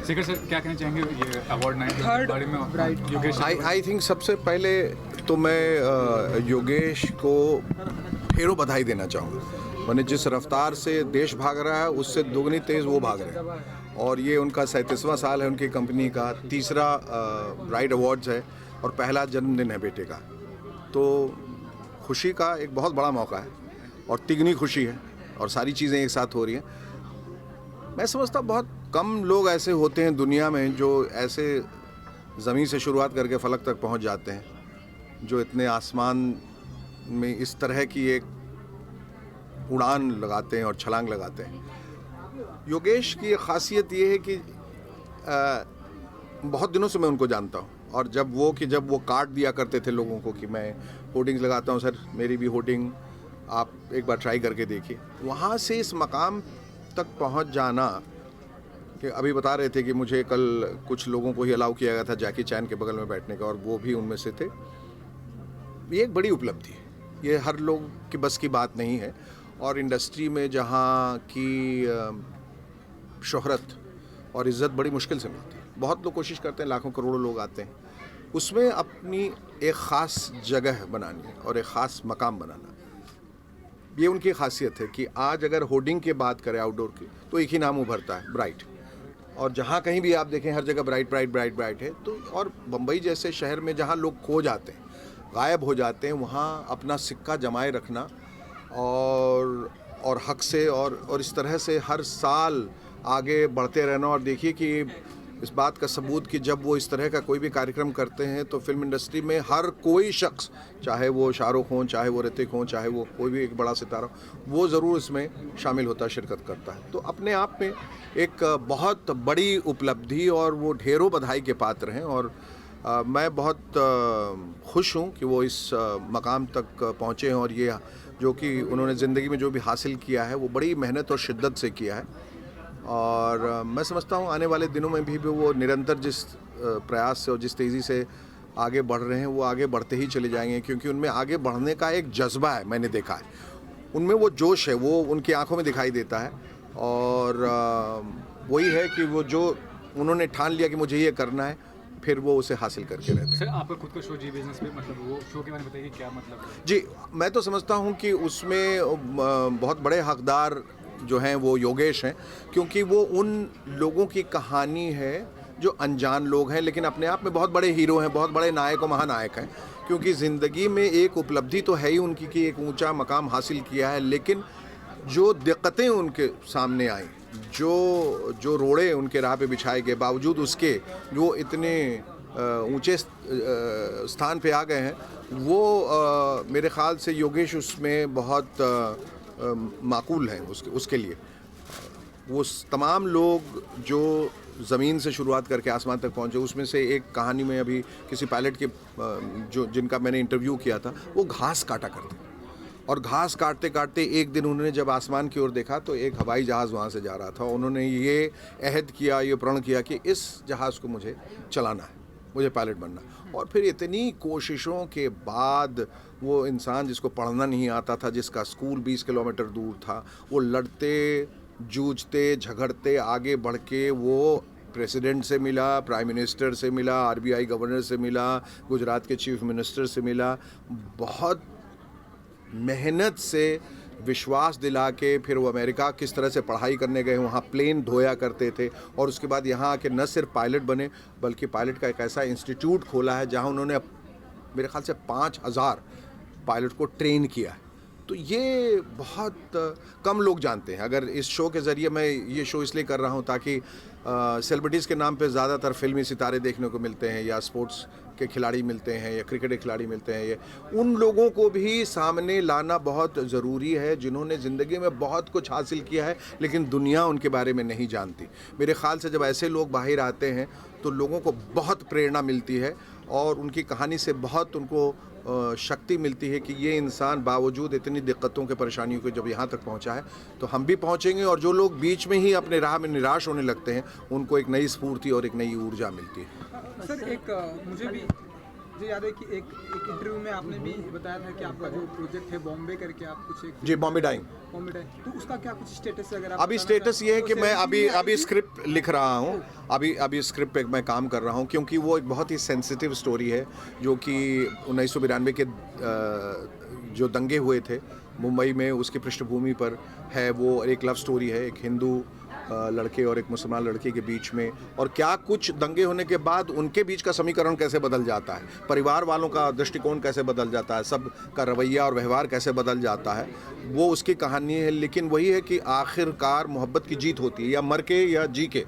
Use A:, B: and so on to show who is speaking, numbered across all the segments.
A: Shekhar sir क्या कहना चाहेंगे ये अवार्ड नाइट के बारे में? योगेश
B: आई थिंक सबसे पहले तो मैं योगेश को ढेरों बधाई देना चाहूँगा। मैंने जिस रफ्तार से देश भाग रहा है उससे दुगनी तेज़ वो भाग रहे हैं, और ये उनका 37वां साल है उनकी कंपनी का, तीसरा ब्राइड अवार्ड्स है और पहला जन्मदिन है बेटे का। तो खुशी का एक बहुत बड़ा मौका है और तिगनी खुशी है और सारी चीज़ें एक साथ हो रही हैं। मैं समझता बहुत कम लोग ऐसे होते हैं दुनिया में जो ऐसे ज़मीन से शुरुआत करके फलक तक पहुंच जाते हैं, जो इतने आसमान में इस तरह की एक उड़ान लगाते हैं और छलांग लगाते हैं। योगेश की एक ख़ासियत ये है कि बहुत दिनों से मैं उनको जानता हूँ, और जब वो कार्ड दिया करते थे लोगों को कि मैं होर्डिंग्स लगाता हूँ, सर मेरी भी होर्डिंग आप एक बार ट्राई करके देखिए, वहाँ से इस मकाम तक पहुँच जाना कि अभी बता रहे थे कि मुझे कल कुछ लोगों को ही अलाउ किया गया था जैकी चैन के बगल में बैठने का, और वो भी उनमें से थे। ये एक बड़ी उपलब्धि है, ये हर लोग की बस की बात नहीं है, और इंडस्ट्री में जहाँ की शोहरत और इज़्ज़त बड़ी मुश्किल से मिलती है। बहुत लोग कोशिश करते हैं, लाखों करोड़ों लोग आते हैं, उसमें अपनी एक ख़ास जगह बनानी और एक ख़ास मकाम बनाना, ये उनकी खासियत है कि आज अगर होर्डिंग की बात करें आउटडोर की तो एक ही नाम उभरता है, ब्राइट। और जहाँ कहीं भी आप देखें हर जगह ब्राइट ब्राइट ब्राइट ब्राइट है। तो और बम्बई जैसे शहर में जहाँ लोग खो जाते हैं, गायब हो जाते हैं, वहाँ अपना सिक्का जमाए रखना और हक से और इस तरह से हर साल आगे बढ़ते रहना। और देखिए कि इस बात का सबूत कि जब वो इस तरह का कोई भी कार्यक्रम करते हैं तो फिल्म इंडस्ट्री में हर कोई शख्स, चाहे वो शाहरुख हों, चाहे वो ऋतिक हों, चाहे वो कोई भी एक बड़ा सितारा हो, वो ज़रूर इसमें शामिल होता है, शिरकत करता है। तो अपने आप में एक बहुत बड़ी उपलब्धि और वो ढेरों बधाई के पात्र हैं। और मैं बहुत खुश हूँ कि वो इस मकाम तक पहुँचे हैं, और ये जो कि उन्होंने ज़िंदगी में जो भी हासिल किया है वो बड़ी मेहनत और शिद्दत से किया है। और मैं समझता हूँ आने वाले दिनों में भी वो निरंतर जिस प्रयास से और जिस तेज़ी से आगे बढ़ रहे हैं वो आगे बढ़ते ही चले जाएंगे, क्योंकि उनमें आगे बढ़ने का एक जज्बा है, मैंने देखा है उनमें वो जोश है, वो उनकी आंखों में दिखाई देता है। और वही है कि वो जो उन्होंने ठान लिया कि मुझे ये करना है, फिर वो उसे हासिल करके रहते हैं।
A: सर आपका खुद का शो जी बिजनेस पे, मतलब वो शो के बारे में बताइए क्या मतलब है?
B: जी, मैं तो समझता हूँ कि उसमें बहुत बड़े हकदार जो हैं वो योगेश हैं, क्योंकि वो उन लोगों की कहानी है जो अनजान लोग हैं लेकिन अपने आप में बहुत बड़े हीरो हैं, बहुत बड़े नायक और महानायक हैं। क्योंकि ज़िंदगी में एक उपलब्धि तो है ही उनकी कि एक ऊंचा मकाम हासिल किया है, लेकिन जो दिक्कतें उनके सामने आई, जो रोड़े उनके राह पे बिछाए गए, बावजूद उसके वो इतने ऊंचे स्थान पे आ गए हैं, वो मेरे ख़्याल से योगेश उसमें बहुत माकूल हैं उसके लिए। वो तमाम लोग जो ज़मीन से शुरुआत करके आसमान तक पहुँचे, उसमें से एक कहानी में अभी किसी पायलट के जिनका मैंने इंटरव्यू किया था, वो घास काटा करते, और घास काटते काटते एक दिन उन्होंने जब आसमान की ओर देखा तो एक हवाई जहाज़ वहाँ से जा रहा था। उन्होंने ये अहद किया, ये प्रण किया कि इस जहाज़ को मुझे चलाना है, मुझे पायलट बनना। और फिर इतनी कोशिशों के बाद वो इंसान जिसको पढ़ना नहीं आता था, जिसका स्कूल 20 किलोमीटर दूर था, वो लड़ते जूझते झगड़ते आगे बढ़ के वो प्रेसिडेंट से मिला, प्राइम मिनिस्टर से मिला, आरबीआई गवर्नर से मिला, गुजरात के चीफ मिनिस्टर से मिला, बहुत मेहनत से विश्वास दिला के फिर वो अमेरिका किस तरह से पढ़ाई करने गए, वहाँ प्लेन धोया करते थे, और उसके बाद यहाँ आके न सिर्फ पायलट बने बल्कि पायलट का एक ऐसा इंस्टीट्यूट खोला है जहाँ उन्होंने मेरे ख्याल से 5000 पायलट को ट्रेन किया है। तो ये बहुत कम लोग जानते हैं। अगर इस शो के ज़रिए, मैं ये शो इसलिए कर रहा हूँ ताकि सेलिब्रिटीज़ के नाम पे ज़्यादातर फिल्मी सितारे देखने को मिलते हैं, या स्पोर्ट्स के खिलाड़ी मिलते हैं, या क्रिकेट के खिलाड़ी मिलते हैं, ये उन लोगों को भी सामने लाना बहुत ज़रूरी है जिन्होंने ज़िंदगी में बहुत कुछ हासिल किया है लेकिन दुनिया उनके बारे में नहीं जानती। मेरे ख़्याल से जब ऐसे लोग बाहर आते हैं तो लोगों को बहुत प्रेरणा मिलती है, और उनकी कहानी से बहुत उनको शक्ति मिलती है कि ये इंसान बावजूद इतनी दिक्कतों के परेशानियों के जब यहाँ तक पहुँचा है तो हम भी पहुँचेंगे। और जो लोग बीच में ही अपने राह में निराश होने लगते हैं, उनको एक नई स्फूर्ति और एक नई ऊर्जा मिलती है।
A: सर एक मुझे भी
C: मुझे याद है कि एक इंटरव्यू में आपने भी बताया था कि आपका जो प्रोजेक्ट है बॉम्बे करके आप कुछ एक
B: जी, बॉम्बे डाइंग।
C: बॉम्बे टाइम, तो उसका क्या कुछ स्टेटस है अगर आप
B: अभी
C: बताना
B: स्टेटस
C: चाहें?
B: ये है
C: तो
B: कि मैं
C: सेलिब्रिटी में
B: अभी
C: आएगी?
B: स्क्रिप्ट लिख रहा हूँ। अभी स्क्रिप्ट पे मैं काम कर रहा हूँ, क्योंकि वो एक बहुत ही सेंसिटिव स्टोरी है, जो कि 1992 के जो दंगे हुए थे मुंबई में, उसकी पृष्ठभूमि पर है। वो एक लव स्टोरी है, एक हिंदू लड़के और एक मुसलमान लड़के के बीच में, और क्या कुछ दंगे होने के बाद उनके बीच का समीकरण कैसे बदल जाता है, परिवार वालों का दृष्टिकोण कैसे बदल जाता है, सब का रवैया और व्यवहार कैसे बदल जाता है, वो उसकी कहानी है। लेकिन वही है कि आखिरकार मोहब्बत की जीत होती है, या मर के या जी के।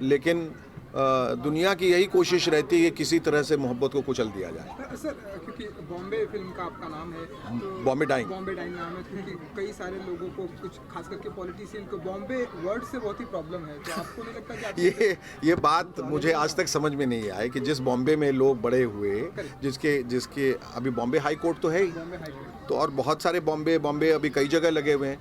B: लेकिन दुनिया की यही कोशिश रहती है कि किसी तरह से मोहब्बत को कुचल दिया जाए।
C: सर, क्योंकि बॉम्बे फिल्म का आपका नाम है तो
B: बॉम्बे डाइंग।
C: बॉम्बे डाइंग नाम है, क्योंकि कई सारे लोगों को, कुछ खास करके पॉलिटिशियन को बॉम्बे वर्ड से बहुत ही प्रॉब्लम है, तो आपको नहीं लगता कि आप
B: ये बात मुझे आज तक समझ में नहीं आई कि जिस बॉम्बे में लोग बड़े हुए, जिसके अभी बॉम्बे हाई कोर्ट तो है ही,
C: बॉम्बे हाई कोर्ट
B: तो और बहुत सारे बॉम्बे अभी कई जगह लगे हुए हैं।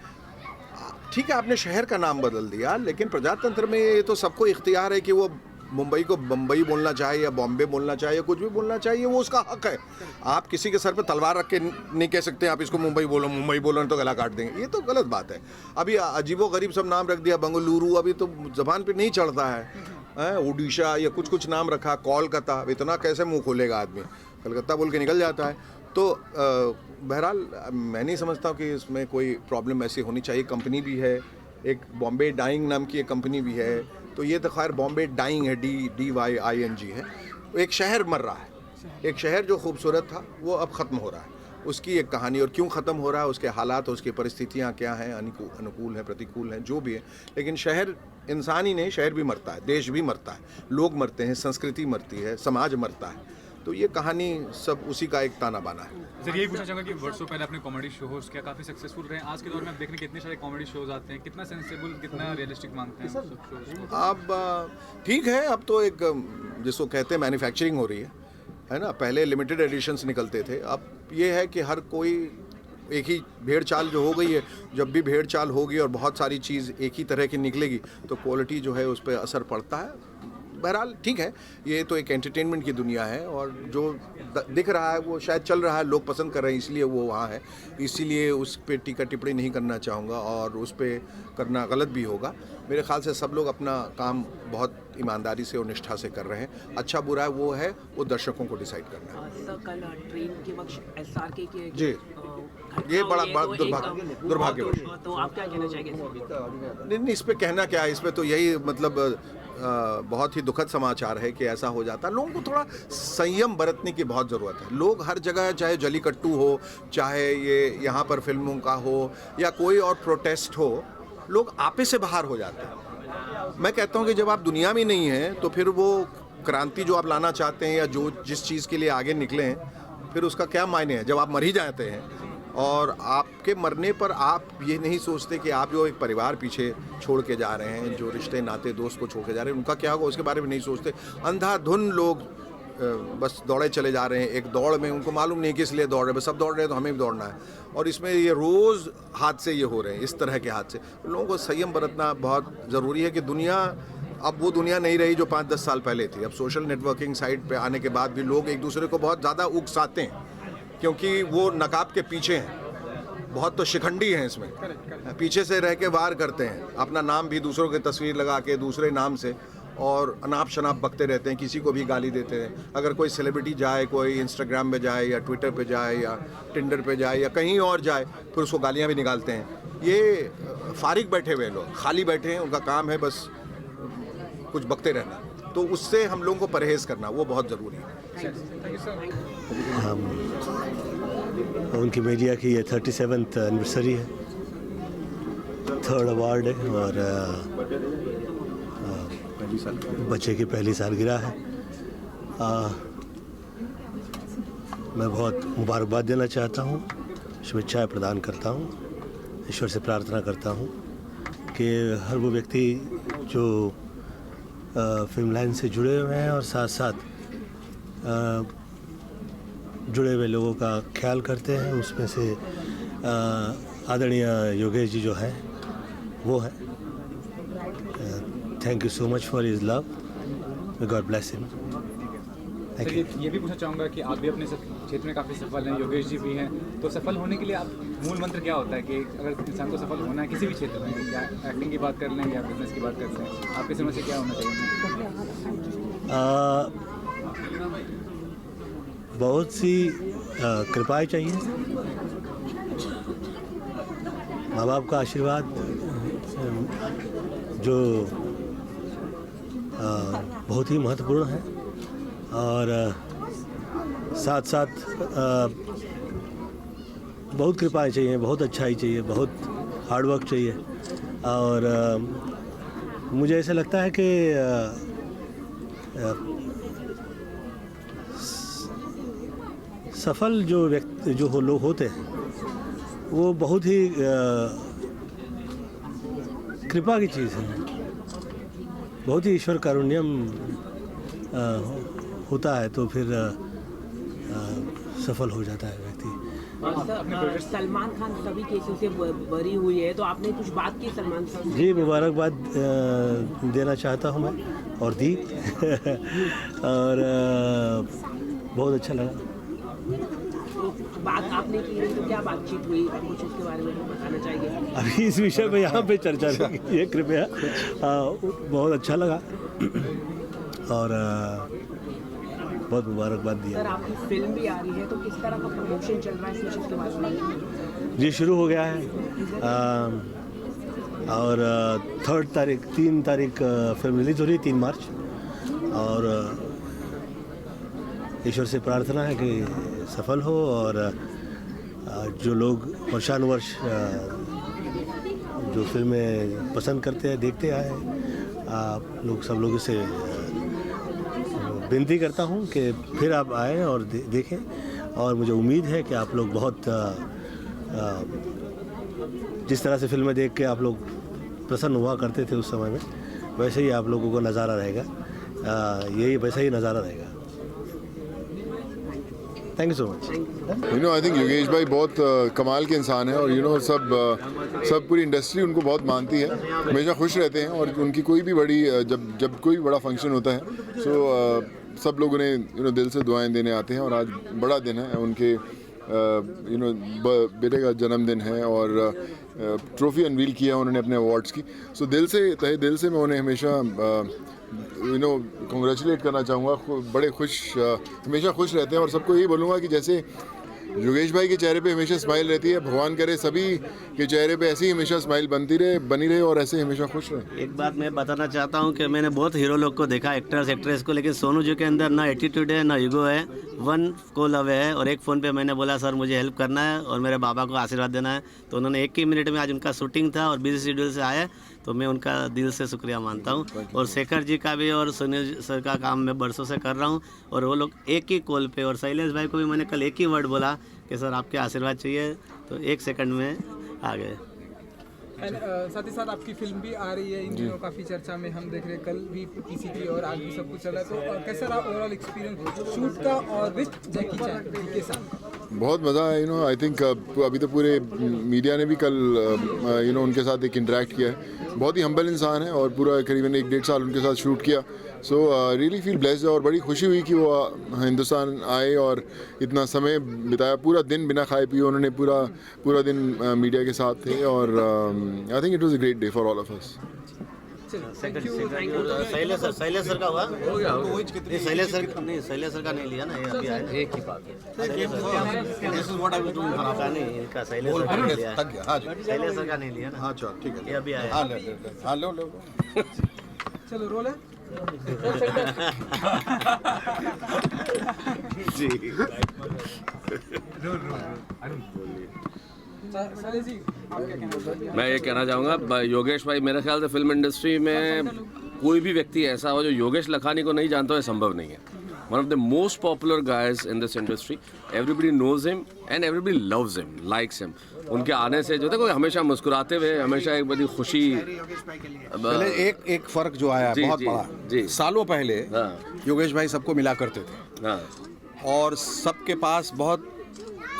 B: ठीक है, आपने शहर का नाम बदल दिया, लेकिन प्रजातंत्र में ये तो सबको इख्तियार है कि वो मुंबई को बम्बई बोलना चाहे या बॉम्बे बोलना चाहे या कुछ भी बोलना चाहिए, वो उसका हक है। आप किसी के सर पे तलवार रख के नहीं कह सकते आप इसको मुंबई बोलो नहीं तो गला काट देंगे, ये तो गलत बात है। अभी अजीबो गरीब सब नाम रख दिया, बंगलुरु अभी तो जबान पे नहीं चढ़ता है, उड़ीसा या कुछ नाम रखा, कोलकाता, अब इतना कैसे मुंह खोलेगा आदमी, कलकत्ता बोल के निकल जाता है। तो बहरहाल मैं नहीं समझता हूँ कि इसमें कोई प्रॉब्लम ऐसी होनी चाहिए। कंपनी भी है, एक बॉम्बे डाइंग नाम की एक कंपनी भी है, तो ये तो खैर बॉम्बे डाइंग है, DYING है। एक शहर मर रहा है, एक शहर जो खूबसूरत था वो अब ख़त्म हो रहा है, उसकी एक कहानी। और क्यों ख़त्म हो रहा है, उसके हालात, उसकी परिस्थितियाँ क्या हैं, अनुकूल हैं, प्रतिकूल हैं, जो भी है। लेकिन शहर इंसान ही नहीं, शहर भी मरता है, देश भी मरता है, लोग मरते हैं, संस्कृति मरती है, समाज मरता है। तो ये कहानी सब उसी का एक ताना बाना है।
A: सर, यही पूछना चाहूँगा कि वर्षों पहले आपने कॉमेडी शो होस्ट किया, काफ़ी सक्सेसफुल रहे। आज के दौर में आप देखने कितने सारे कॉमेडी शोज आते हैं, कितना सेंसेबल, कितना रियलिस्टिक मानते हैं सब शोज को?
B: अब ठीक है, अब तो एक जिसको कहते हैं मैन्युफैक्चरिंग हो रही है ना। पहले लिमिटेड एडिशंस निकलते थे, अब ये है कि हर कोई एक ही भेड़ चाल जो हो गई है। जब भी भेड़ चाल होगी और बहुत सारी चीज़ एक ही तरह की निकलेगी, तो क्वालिटी जो है उस पर असर पड़ता है। बहरहाल ठीक है, ये तो एक एंटरटेनमेंट की दुनिया है, और जो दिख रहा है वो शायद चल रहा है, लोग पसंद कर रहे हैं, इसलिए वो वहाँ है। इसीलिए उस पर टीका टिप्पणी नहीं करना चाहूँगा, और उस पर करना गलत भी होगा। मेरे ख्याल से सब लोग अपना काम बहुत ईमानदारी से और निष्ठा से कर रहे हैं। अच्छा बुरा वो है, वो दर्शकों को डिसाइड करना है।
D: सर, कल ट्रेन के वक्त SRK की
B: जी, ये बड़ा दुर्भाग्यवश।
D: तो आप क्या कहना चाहेंगे?
B: नहीं, इस पे कहना क्या है, इस पे तो यही मतलब बहुत ही दुखद समाचार है कि ऐसा हो जाता है। लोगों को थोड़ा संयम बरतने की बहुत ज़रूरत है। लोग हर जगह, चाहे जलीकट्टू हो, चाहे ये यहाँ पर फिल्मों का हो, या कोई और प्रोटेस्ट हो, लोग आपे से बाहर हो जाते हैं। मैं कहता हूँ कि जब आप दुनिया में नहीं हैं, तो फिर वो क्रांति जो आप लाना चाहते हैं या जो जिस चीज़ के लिए आगे निकले हैं, फिर उसका क्या मायने है जब आप मर ही जाते हैं। और आपके मरने पर आप ये नहीं सोचते कि आप जो एक परिवार पीछे छोड़ के जा रहे हैं, जो रिश्ते नाते दोस्त को छोड़ के जा रहे हैं, उनका क्या होगा उसके बारे में नहीं सोचते। अंधाधुन लोग बस दौड़े चले जा रहे हैं, एक दौड़ में उनको मालूम नहीं किस लिए दौड़ रहे हैं, बस सब दौड़ रहे हैं तो हमें भी दौड़ना है। और इसमें ये रोज़ हादसे ये हो रहे हैं, इस तरह के हादसे। लोगों को संयम बरतना बहुत ज़रूरी है कि दुनिया अब वो दुनिया नहीं रही जो 5-10 साल पहले थी। अब सोशल नेटवर्किंग साइट पे आने के बाद भी लोग एक दूसरे को बहुत ज़्यादा उकसाते हैं, क्योंकि वो नकाब के पीछे हैं। बहुत तो शिखंडी हैं इसमें, पीछे से रह के वार करते हैं, अपना नाम भी दूसरों की तस्वीर लगा के दूसरे नाम से, और अनाप शनाप बकते रहते हैं, किसी को भी गाली देते हैं। अगर कोई सेलिब्रिटी जाए, कोई इंस्टाग्राम पे जाए या ट्विटर पे जाए या टिंडर पे जाए या कहीं और जाए, फिर उसको गालियाँ भी निकालते हैं। ये फारिग बैठे हुए लोग, खाली बैठे हैं, उनका काम है बस कुछ बकते रहना। तो उससे हम लोगों को परहेज़ करना वो बहुत ज़रूरी है।
E: उनकी मीडिया की ये 37th एनिवर्सरी है, 3rd अवार्ड है, और बच्चे की पहली सालगिरह है। मैं बहुत मुबारकबाद देना चाहता हूँ, शुभेच्छाएँ प्रदान करता हूँ, ईश्वर से प्रार्थना करता हूँ कि हर वो व्यक्ति जो फिल्म लाइन से जुड़े हुए हैं और साथ साथ जुड़े हुए लोगों का ख्याल करते हैं, उसमें से आदरणीय योगेश जी जो हैं वो हैं। Thank you so much for his love, may God bless him.
A: Sir ये भी पूछना चाहूँगा कि आप भी अपने क्षेत्र में काफ़ी सफल हैं, योगेश जी भी हैं, तो सफल होने के लिए आप मूल मंत्र क्या होता है कि अगर इंसान को सफल होना है किसी भी क्षेत्र में, या एक्टिंग की बात कर लें या बिजनेस की बात करते हैं, आपके समझ से क्या होना चाहिए?
E: बहुत सी कृपाएं चाहिए, माँ बाप का आशीर्वाद जो बहुत ही महत्वपूर्ण है, और साथ साथ बहुत कृपाएं चाहिए, बहुत अच्छाई चाहिए, बहुत हार्डवर्क चाहिए। और मुझे ऐसा लगता है कि सफल जो व्यक्ति जो लोग होते हैं वो बहुत ही कृपा की चीज़ है, बहुत ही ईश्वर कारुण्यम होता है, तो फिर सफल हो जाता है व्यक्ति।
D: सलमान खान सभी केसों से बरी हुई है, तो आपने कुछ बात की सलमान खान से?
E: जी, मुबारकबाद देना चाहता हूँ मैं, और दी और बहुत अच्छा लगा।
D: बात आपने की नहीं तो क्या बातचीत हुई, आप कुछ उसके बारे में बताना चाहेंगे?
E: अभी इस विषय पे यहाँ पे चर्चा नहीं कीजिए कृपया। बहुत अच्छा लगा और बहुत मुबारकबाद दिया।
D: सर आपकी फिल्म भी आ रही है, तो किस तरह का प्रमोशन चल रहा है इस विषय के बारे में?
E: जी, शुरू हो गया है और 3 तारीख फिल्म रिलीज हो रही है, 3 मार्च, और ईश्वर से प्रार्थना है कि सफल हो, और जो लोग वर्षानुवर्ष जो फिल्में पसंद करते हैं, देखते आए, आप लोग सब लोगों से विनती करता हूं कि फिर आप आएँ और देखें, और मुझे उम्मीद है कि आप लोग बहुत जिस तरह से फिल्में देख के आप लोग प्रसन्न हुआ करते थे उस समय में, वैसे ही आप लोगों को नज़ारा रहेगा, यही वैसा ही नज़ारा रहेगा। Thank you so much.
F: I think Yogesh भाई बहुत कमाल के इंसान है, और सब पूरी इंडस्ट्री उनको बहुत मानती है, हमेशा खुश रहते हैं, और उनकी कोई भी बड़ी जब कोई बड़ा फंक्शन होता है सब लोग उन्हें दिल से दुआएं देने आते हैं, और आज बड़ा दिन है उनके बेटे का जन्मदिन है, और ट्रॉफी अनवील किया उन्होंने अपने अवार्ड्स की। सो तहे दिल से मैं उन्हें हमेशा कॉन्ग्रेचुलेट करना चाहूँगा। बड़े हमेशा खुश रहते हैं, और सबको यही बोलूँगा कि जैसे योगेश भाई के चेहरे पे हमेशा स्माइल रहती है, भगवान करे सभी के चेहरे पे ऐसी हमेशा स्माइल बनी रहे और ऐसे हमेशा खुश रहे।
G: एक बात मैं बताना चाहता हूँ कि मैंने बहुत हीरो लोग को देखा, एक्टर्स एक्ट्रेस को, लेकिन सोनू जी के अंदर ना एटीट्यूड है ना ईगो है, वन को लव है। और एक फ़ोन पे मैंने बोला सर मुझे हेल्प करना है और मेरे बाबा को आशीर्वाद देना है, तो उन्होंने 1 ही मिनट में, आज उनका शूटिंग था और बिजी शेड्यूल से आए, तो मैं उनका दिल से शुक्रिया मानता हूँ। और शेखर जी का भी और सुनील सर का काम मैं बरसों से कर रहा हूँ, और वो लोग एक ही कॉल पे, और शैलेश भाई को भी मैंने कल एक ही वर्ड बोला कि सर आपके आशीर्वाद चाहिए, तो 1 सेकंड में आ गए।
C: साथ ही साथ आपकी फिल्म भी आ रही है, इन दिनों काफ़ी चर्चा में हम देख रहे हैं, कल भी किसी की और आज भी सब कुछ चल रहा है, तो कैसा रहा ओवरऑल एक्सपीरियंस शूट का और विद जैकी चैन के साथ?
F: बहुत मज़ा आया। आई थिंक अभी तो पूरे मीडिया ने भी कल उनके साथ एक इंटरेक्ट किया है। बहुत ही हम्बल इंसान है, और पूरा करीबन 1-1.5 साल उनके साथ शूट किया। सो रियली फील ब्लेस्ड, और बड़ी खुशी हुई कि वो हिंदुस्तान आए और इतना समय बिताया, पूरा दिन बिना खाए पिए उन्होंने पूरा दिन मीडिया के साथ थे, और I think it was a great day for all of us.
G: Shailesh sir का हुआ हो गया, शैलेश सर का नहीं लिया ना, ये अभी आया, एक ही बात है। शैलेश सर का नहीं लिया ना।
B: हाँ चलो ठीक है,
G: ये अभी आया।
B: हाँ लो
C: चलो रोल है
G: जी।
C: जी, आप क्या कहना?
H: मैं ये कहना चाहूँगा, योगेश भाई, मेरे ख्याल से फिल्म इंडस्ट्री में कोई भी व्यक्ति ऐसा हो जो योगेश लखानी को नहीं जानता, है संभव नहीं है। One of the most popular guys in this industry, everybody knows him and everybody loves him, likes him. उनके आने से जो देखो हमेशा मुस्कुराते हुए, हमेशा एक बड़ी खुशी।
B: पहले एक फर्क जो आया
H: जी,
B: बहुत
H: जी,
B: बड़ा,
H: जी।
B: सालों पहले
H: हाँ।
B: योगेश भाई सबको मिला करते थे,
H: हाँ,
B: और सबके पास बहुत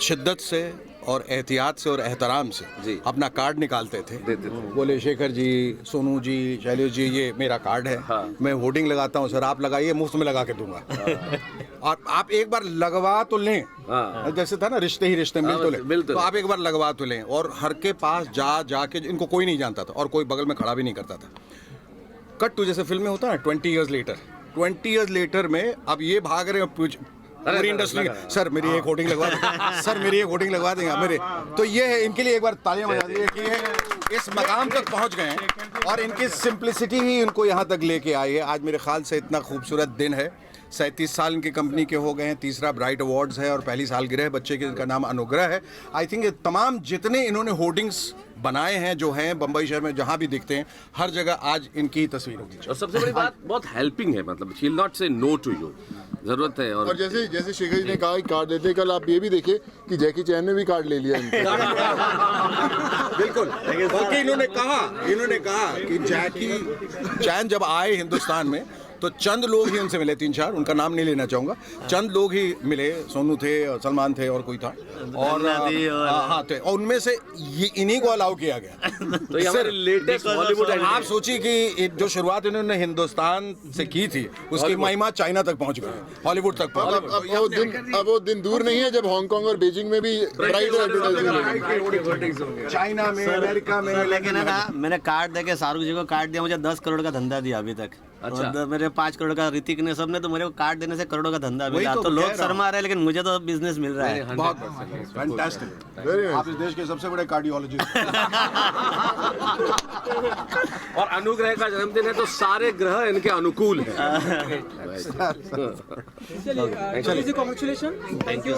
B: शिद्दत से और एहतियात से और एहतराम से
H: जी।
B: अपना कार्ड निकालते थे,
H: देते थे।
B: बोले शेखर जी, सोनू जी, शैलेश जी, ये मेरा कार्ड है,
H: हाँ।
B: मैं होर्डिंग लगाता हूँ सर, आप लगाइए, मुफ्त में लगा के दूंगा। और आप एक बार लगवा तो लें,
H: हाँ।
B: जैसे था ना रिश्ते ही रिश्ते मिल तो
H: मिल
B: लें,
H: तो
B: तो
H: लें।
B: आप एक बार लगवा तो लें। और हर के पास जाके इनको कोई नहीं जानता था और कोई बगल में खड़ा भी नहीं करता था। कट टू जैसे फिल्म में होता है 20 ईयर्स लेटर, 20 ईयर्स लेटर में अब ये भाग रहे हैं पूरी इंडस्ट्री, सर मेरी एक होर्डिंग लगवा देंगे, सर मेरी एक होर्डिंग लगवा देंगे मेरे। तो ये है, इनके लिए एक बार तालियां बजा दीजिए कि ये इस मकाम तक पहुंच गए हैं और इनकी सिंप्लिसिटी ही इनको यहाँ तक लेके आई है। आज मेरे ख्याल से इतना खूबसूरत दिन है, 37 साल इनकी कंपनी के हो गए हैं, तीसरा ब्राइट अवार्ड्स है और पहली सालगिरह है बच्चे की, जिनका नाम अनुग्रह है। आई थिंक तमाम जितने इन्होंने होर्डिंग्स बनाए हैं जो हैं बम्बई शहर में जहाँ भी दिखते हैं, हर जगह आज इनकी ही तस्वीर होगी।
H: और सबसे बड़ी बात बहुत हेल्पिंग है, मतलब शी विल नॉट से नो टू यू, जरूरत है।
F: और जैसे शेखर जी ने कहा कि कार्ड लेते हैं, कल आप ये भी देखे कि जैकी चैन ने भी कार्ड ले लिया इनका।
B: बिल्कुल, बल्कि इन्होंने कहा कि जैकी चैन जब आए हिंदुस्तान में तो चंद लोग ही उनसे मिले, 3-4, उनका नाम नहीं लेना चाहूँगा, चंद लोग ही मिले, सोनू थे, सलमान थे और कोई था, और हाँ थे, और उनमें से ये इन्हीं को अलाउ किया गया।
H: तो ये हमारे लेटेस्ट बॉलीवुड
B: आप सोचिए कि जो शुरुआत इन्होंने हिंदुस्तान से की थी उसकी महिमा चाइना तक पहुंच गई, हॉलीवुड तक पहुंच गई।
F: अब वो दिन दूर नहीं है जब हांगकांग और बीजिंग में भी ब्राइट एडवर्टाइजमेंट
B: चाइना में, अमेरिका में।
G: लेकिन है ना, मैंने कार्ड देके शाहरुख जी को कार्ड दिया, मुझे 10 करोड़ का धंधा दिया अभी तक।
H: अच्छा।
G: और मेरे 5 करोड़ का ऋतिक ने, सबने, तो मेरे को कार्ड देने से करोड़ों का धंधा
B: वही
G: मिला।
B: तो
G: तो
B: कह
G: लोग
B: रहा हूं।
G: शर्मा रहे हैं, लेकिन मुझे तो बिजनेस मिल रहा है।
B: बहुत फैंटास्टिक, आप इस देश के सबसे बड़े कार्डियोलॉजिस्ट।
H: और अनुग्रह का जन्मदिन है तो सारे ग्रह इनके अनुकूल हैं।
C: चलिए, कॉन्ग्रेचुलेशन, थैंक यू।